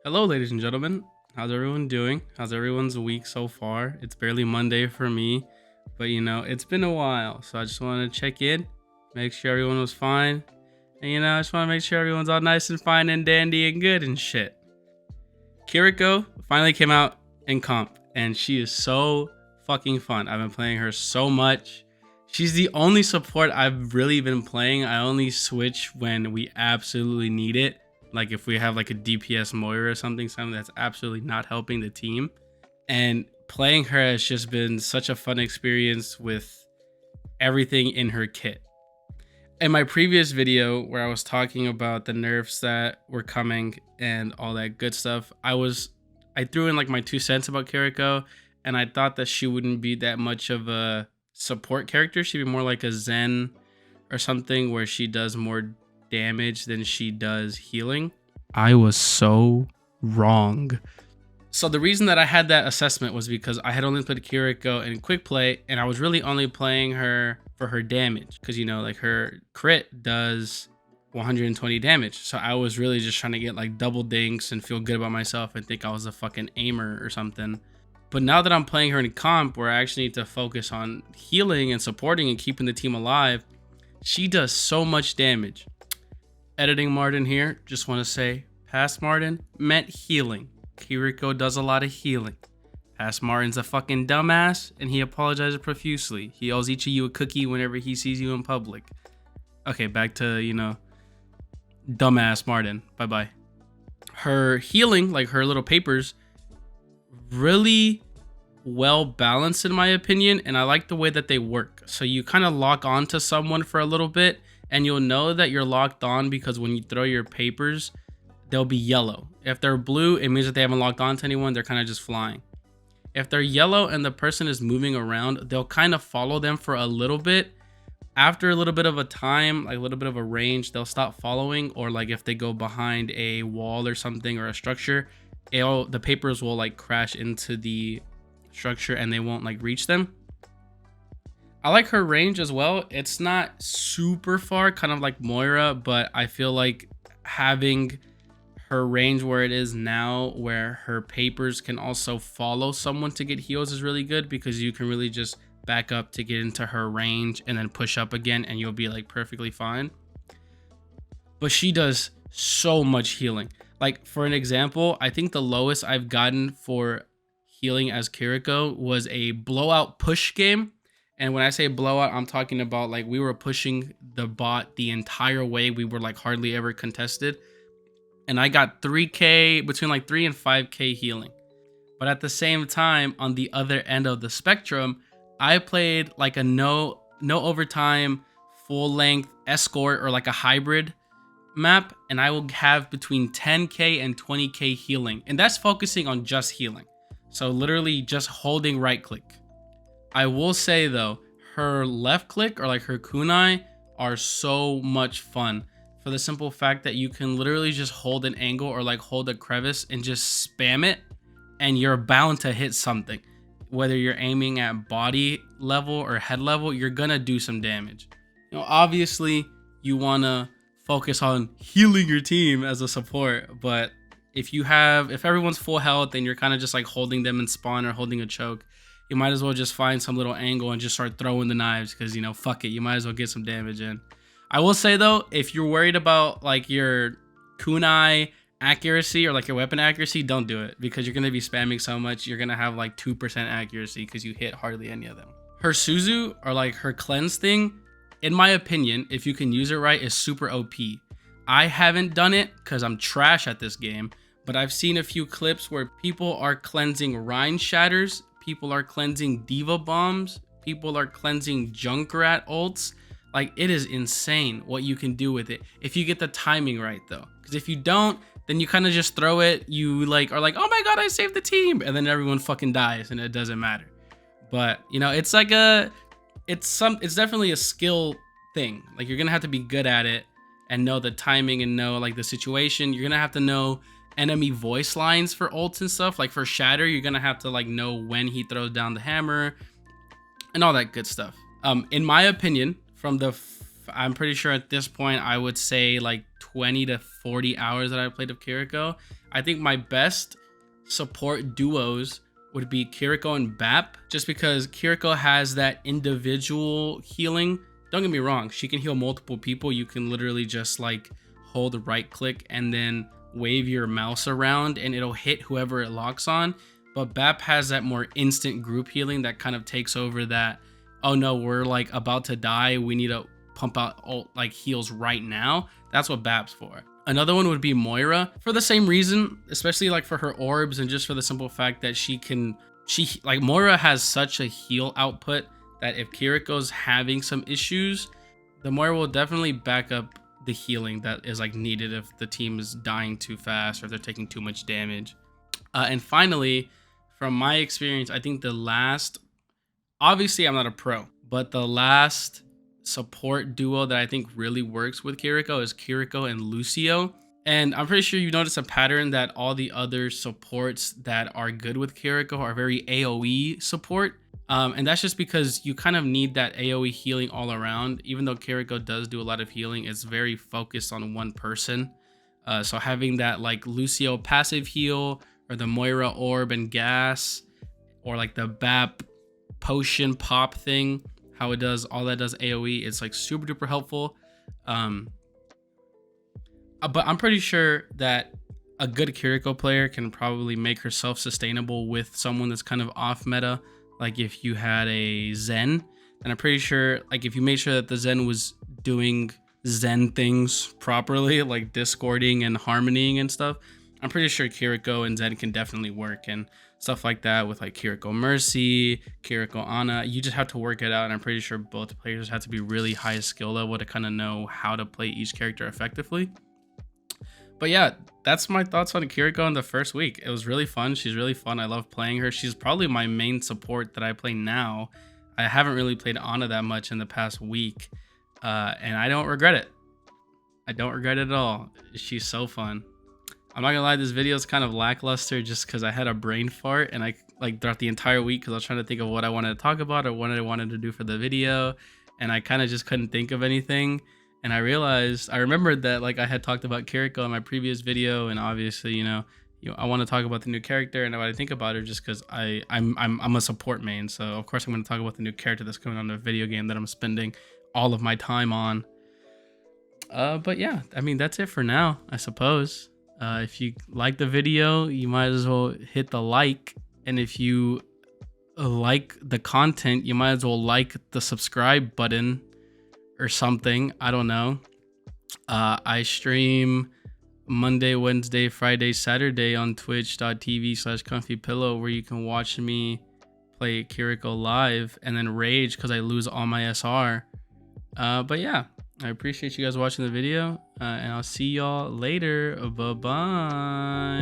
Hello, ladies and gentlemen. How's everyone doing? How's everyone's week so far? It's barely Monday for me, but it's been a while. So I just want to check in, make sure everyone was fine. And I just want to make sure everyone's all nice and fine and dandy and good and shit. Kiriko finally came out in comp, and she is so fucking fun. I've been playing her so much. She's the only support I've really been playing. I only switch when we absolutely need it. Like if we have like a DPS Moira or something that's absolutely not helping the team. And playing her has just been such a fun experience with everything in her kit. In my previous video where I was talking about the nerfs that were coming and all that good stuff, I threw in like my 2 cents about Kiriko, and I thought that she wouldn't be that much of a support character. She'd be more like a Zen or something where she does more damage than she does healing. I was so wrong. So the reason that I had that assessment was because I had only played Kiriko in quick play, and I was really only playing her for her damage because like her crit does 120 damage. So I was really just trying to get like double dinks and feel good about myself and think I was a fucking aimer or something. But now that I'm playing her in comp where I actually need to focus on healing and supporting and keeping the team alive, she does so much damage. Editing Martin here, just want to say, past Martin meant healing. Kiriko does a lot of healing. Past Martin's a fucking dumbass, and he apologizes profusely. He owes each of you a cookie whenever he sees you in public. Okay, back to, dumbass Martin. Bye-bye. Her healing, like her little papers, really well balanced in my opinion, and I like the way that they work. So you kind of lock on to someone for a little bit, and you'll know that you're locked on because when you throw your papers, they'll be yellow. If they're blue, it means that they haven't locked on to anyone. They're kind of just flying. If they're yellow and the person is moving around, they'll kind of follow them for a little bit. After a little bit of a time, like a little bit of a range, they'll stop following. Or like if they go behind a wall or something or a structure, the papers will like crash into the structure and they won't like reach them. I like her range as well. It's not super far, kind of like Moira, but I feel like having her range where it is now, where her papers can also follow someone to get heals, is really good because you can really just back up to get into her range and then push up again and you'll be like perfectly fine. But she does so much healing. Like for an example, I think the lowest I've gotten for healing as Kiriko was a blowout push game. And when I say blowout, I'm talking about like we were pushing the bot the entire way. We were like hardly ever contested. And I got 3k, between like 3 and 5k healing. But at the same time, on the other end of the spectrum, I played like a no overtime, full length escort or like a hybrid map. And I will have between 10k and 20k healing. And that's focusing on just healing. So literally just holding right click. I will say though, her left click or like her kunai are so much fun for the simple fact that you can literally just hold an angle or like hold a crevice and just spam it and you're bound to hit something. Whether you're aiming at body level or head level, you're gonna do some damage. Obviously you wanna focus on healing your team as a support, but if everyone's full health and you're kind of just like holding them in spawn or holding a choke, you might as well just find some little angle and just start throwing the knives because, fuck it. You might as well get some damage in. I will say, though, if you're worried about, like, your kunai accuracy or, like, your weapon accuracy, don't do it because you're going to be spamming so much. You're going to have, like, 2% accuracy because you hit hardly any of them. Her Suzu, or, like, her cleanse thing, in my opinion, if you can use it right, is super OP. I haven't done it because I'm trash at this game, but I've seen a few clips where people are cleansing Rhine Shatters. People are cleansing Diva Bombs. People are cleansing Junkrat ults. Like, it is insane what you can do with it. If you get the timing right, though. Because if you don't, then you kind of just throw it. You, like, are like, oh my god, I saved the team. And then everyone fucking dies, and it doesn't matter. But, it's like it's definitely a skill thing. Like, you're going to have to be good at it and know the timing and know, like, the situation. You're going to have to know enemy voice lines for ults and stuff. Like for Shatter, you're gonna have to like know when he throws down the hammer and all that good stuff. In my opinion, from the I'm pretty sure at this point I would say like 20 to 40 hours that I played of Kiriko. I think my best support duos would be Kiriko and Bap, just because Kiriko has that individual healing. Don't get me wrong, she can heal multiple people. You can literally just like hold right click and then wave your mouse around and it'll hit whoever it locks on. But Bap has that more instant group healing that kind of takes over that, oh no, we're like about to die, we need to pump out all like heals right now. That's what Bap's for. Another one would be Moira, for the same reason, especially like for her orbs and just for the simple fact that she like Moira has such a heal output that if Kiriko's having some issues, the Moira will definitely back up the healing that is like needed if the team is dying too fast or if they're taking too much damage. And finally, from my experience, I think the last, obviously I'm not a pro, but the last support duo that I think really works with Kiriko is Kiriko and Lucio. And I'm pretty sure you notice a pattern that all the other supports that are good with Kiriko are very AoE support. And that's just because you kind of need that AoE healing all around. Even though Kiriko does do a lot of healing, it's very focused on one person. So having that like Lucio passive heal, or the Moira orb and gas, or like the Bap potion pop thing, how it does all that does AoE, it's like super duper helpful. But I'm pretty sure that a good Kiriko player can probably make herself sustainable with someone that's kind of off meta. Like if you had a Zen, and I'm pretty sure like if you made sure that the Zen was doing Zen things properly, like discording and harmonying and stuff, I'm pretty sure Kiriko and Zen can definitely work, and stuff like that with like Kiriko Mercy, Kiriko Ana. You just have to work it out, and I'm pretty sure both players have to be really high skill level to kind of know how to play each character effectively. But yeah, that's my thoughts on Kiriko in the first week. It was really fun. She's really fun. I love playing her. She's probably my main support that I play now. I haven't really played Ana that much in the past week, and I don't regret it. I don't regret it at all. She's so fun. I'm not gonna lie, this video is kind of lackluster just because I had a brain fart, and I like throughout the entire week because I was trying to think of what I wanted to talk about or what I wanted to do for the video, and I kind of just couldn't think of anything. And I remembered that like I had talked about Kiriko in my previous video, and obviously you know I want to talk about the new character and what I think about her just because I'm a support main, so of course I'm going to talk about the new character that's coming on the video game that I'm spending all of my time on. But yeah, I mean that's it for now, I suppose. If you like the video, you might as well hit the like, and if you like the content, you might as well like the subscribe button or something. I don't know. I stream Monday, Wednesday, Friday, Saturday on twitch.tv/comfypillow, where you can watch me play Kiriko live and then rage because I lose all my SR. But yeah, I appreciate you guys watching the video, and I'll see y'all later. Bye bye.